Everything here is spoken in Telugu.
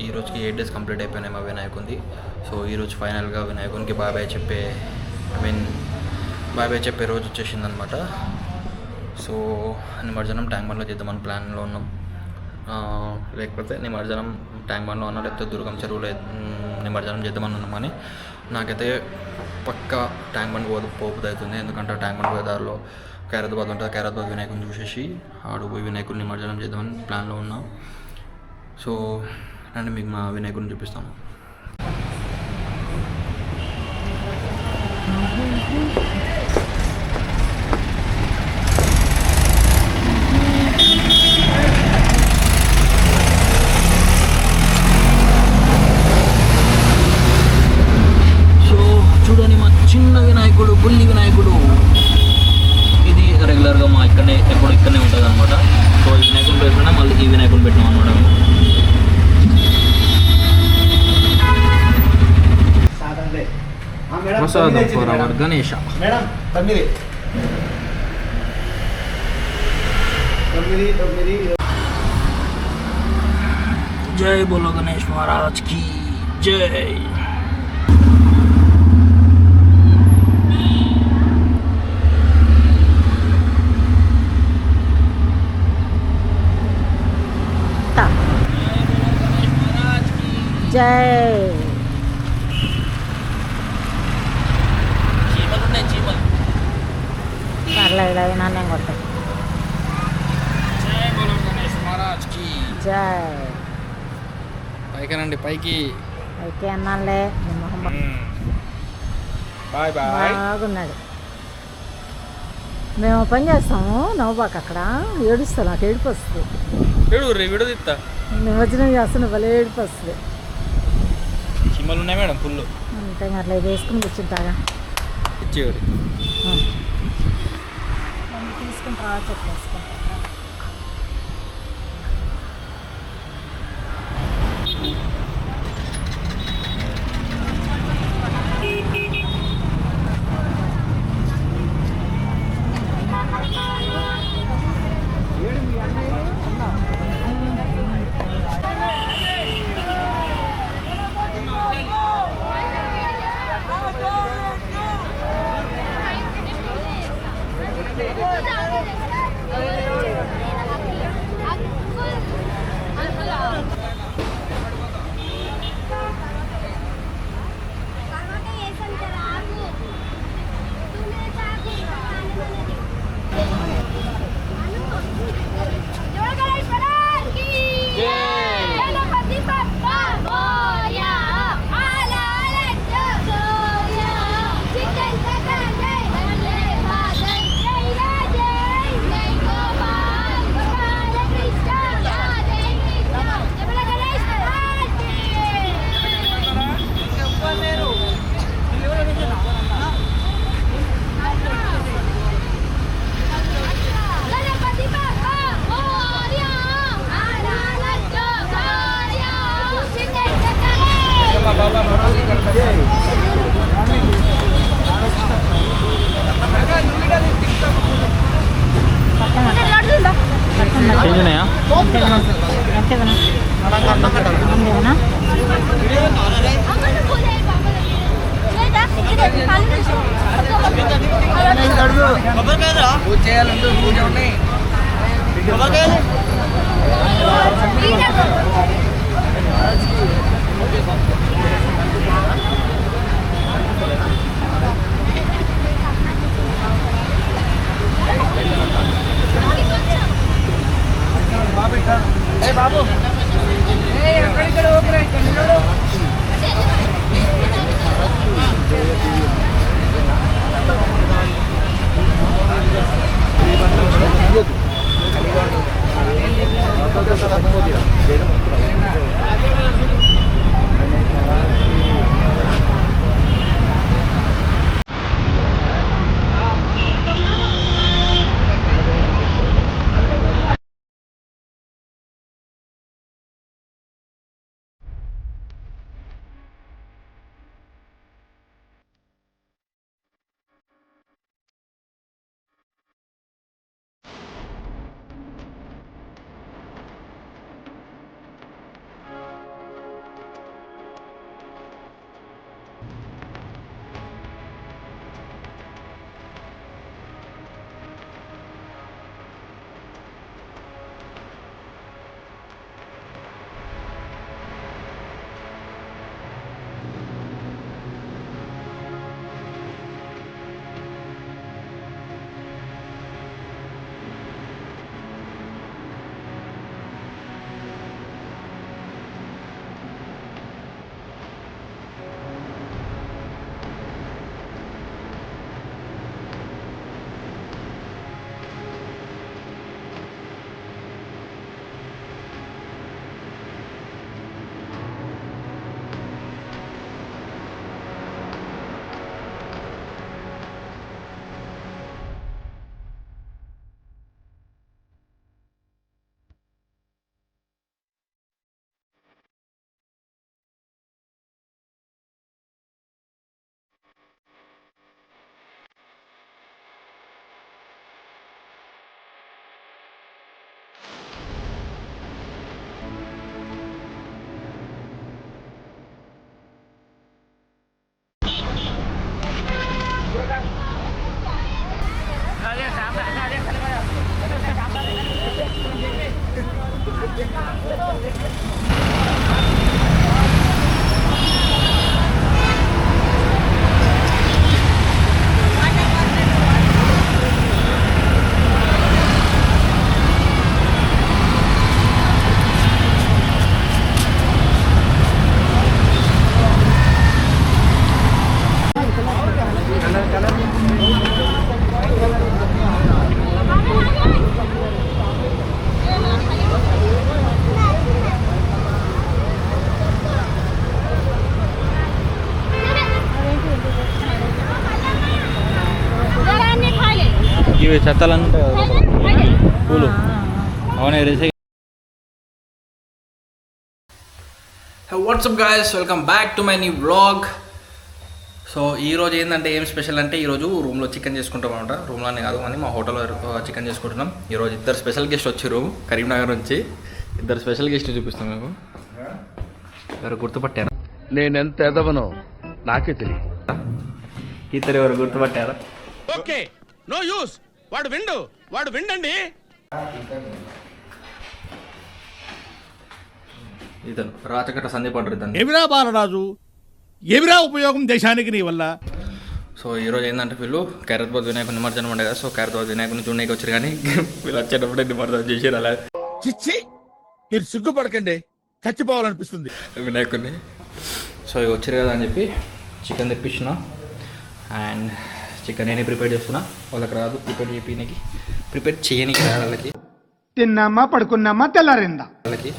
ఈ రోజుకి 8 days కంప్లీట్ అయిపోయినాయి మా వినాయకుంది. సో ఈరోజు ఫైనల్గా వినాయకునికి బాయ్ బాయ్ చెప్పే రోజు వచ్చేసిందనమాట. సో నిమజ్జనం ట్యాంక్ బండ్లో చేద్దామని ప్లాన్లో ఉన్నాం. లేకపోతే నిమజ్జనం ట్యాంక్ బండ్లో ఉన్నా, లేకపోతే దుర్గం చెరువులో నిమజ్జనం చేద్దామని ఉన్నాం. కానీ నాకైతే పక్కా ట్యాంక్ బండ్ పోపుది అవుతుంది. ఎందుకంటే ట్యాంక్ బండ్ పోయే దారిలో ఖైరతాబాద్ ఉంటుంది. ఖైరతాబాద్ వినాయకుని చూసేసి ఆడు పోయి వినాయకుని నిమజ్జనం చేద్దామని ప్లాన్లో ఉన్నాం. సో రండి మీకు మా వినాయకుడిని చూపిస్తాను. సో చూడండి మా చిన్న వినాయకుడు, బుల్లి వినాయకుడు. ఇది రెగ్యులర్గా మా ఇక్కడనే ఇక్కడనే ఉంటుంది అనమాట. సో ఈ వినాయకుని పెట్టినా మళ్ళీ ఈ వినాయకుని పెట్టినాం అనమాట. ప్రసాదం ఫర్ అవర్ గణేష. జై బోలో గణేష్ మహారాజ్ కి జై. జై. పర్లేదు, అవి నాన్నే కొట్టాయి. జై బోలో గణేష్ మహారాజ్ కి జై. పైకి పైకి అయితే అన్నాలే బాయ్ బాయ్. బాగున్నాడు. మేము పని చేస్తాము నవ్వుబాక, అక్కడ ఏడుస్తా, నాకు ఏడుపు వస్తుంది. వీడియో తీస్తా. నిమజ్జనం చేస్తున్నా, భలే ఏడుపు వస్తుంది. చిమ్మలు ఉన్నాయి మేడం ఫుల్. అంటే అట్లా వేసుకుని కూర్చుంటాగా ఇచ్చేవాడు. తీసుకుని తర్వాత చెప్పేసుకుంటా. బాబు ఇవి చెత్తలు ఉంటాయి కదా పూలు అవునే రేసే. What's up guys, welcome back to my new vlog. So ఈరోజు ఏంటంటే ఏం స్పెషల్ అంటే ఈరోజు రూమ్లో చికెన్ చేసుకుంటాం అనమాట. రూమ్లోనే కాదు కానీ మా హోటల్లో చికెన్ చేసుకుంటున్నాం. ఈరోజు ఇద్దరు స్పెషల్ గెస్ట్ వచ్చారు కరీంనగర్ నుంచి. ఇద్దరు స్పెషల్ గెస్ట్ చూపిస్తాం మీకు. ఎవరు గుర్తుపట్టారా? నేనెంత ఎదవనో నాకే తెలియదు. ఇద్దరు ఎవరు గుర్తుపట్టారా? Okay, no use. వాడు విండండి. ఇతను రాచకట్ట సందీప్ అంటారు ఇతను. ఎవిరా బాలరాజు, ఎవిరా ఉపయోగం దేశానికి నీ వల్ల. సో ఈరోజు ఏంటంటే వీళ్ళు ఖైరతాబాద్ వినాయకుని నిమజ్జనం ఉండే కదా. సో ఖైరతాబాద్ వినాయకుని చూడడానికి వచ్చారు కానీ వీళ్ళు వచ్చేటప్పుడే నిమజ్జనం చేసారు అలా చిచ్చి, మీరు సిగ్గుపడకండి, చచ్చిపోవాలనిపిస్తుంది. వినాయకుడిని. సో ఇవి వచ్చారు కదా అని చెప్పి చికెన్ తెప్పించిన. అండ్ చికెన్ నేనే ప్రిపేర్ చేస్తున్నా. వాళ్ళకి రాదు ప్రిపేర్ చేయనీకి రాదు వాళ్ళకి. తిన్నామా పడుకున్నామా తెల్లారిందా. వాళ్ళకి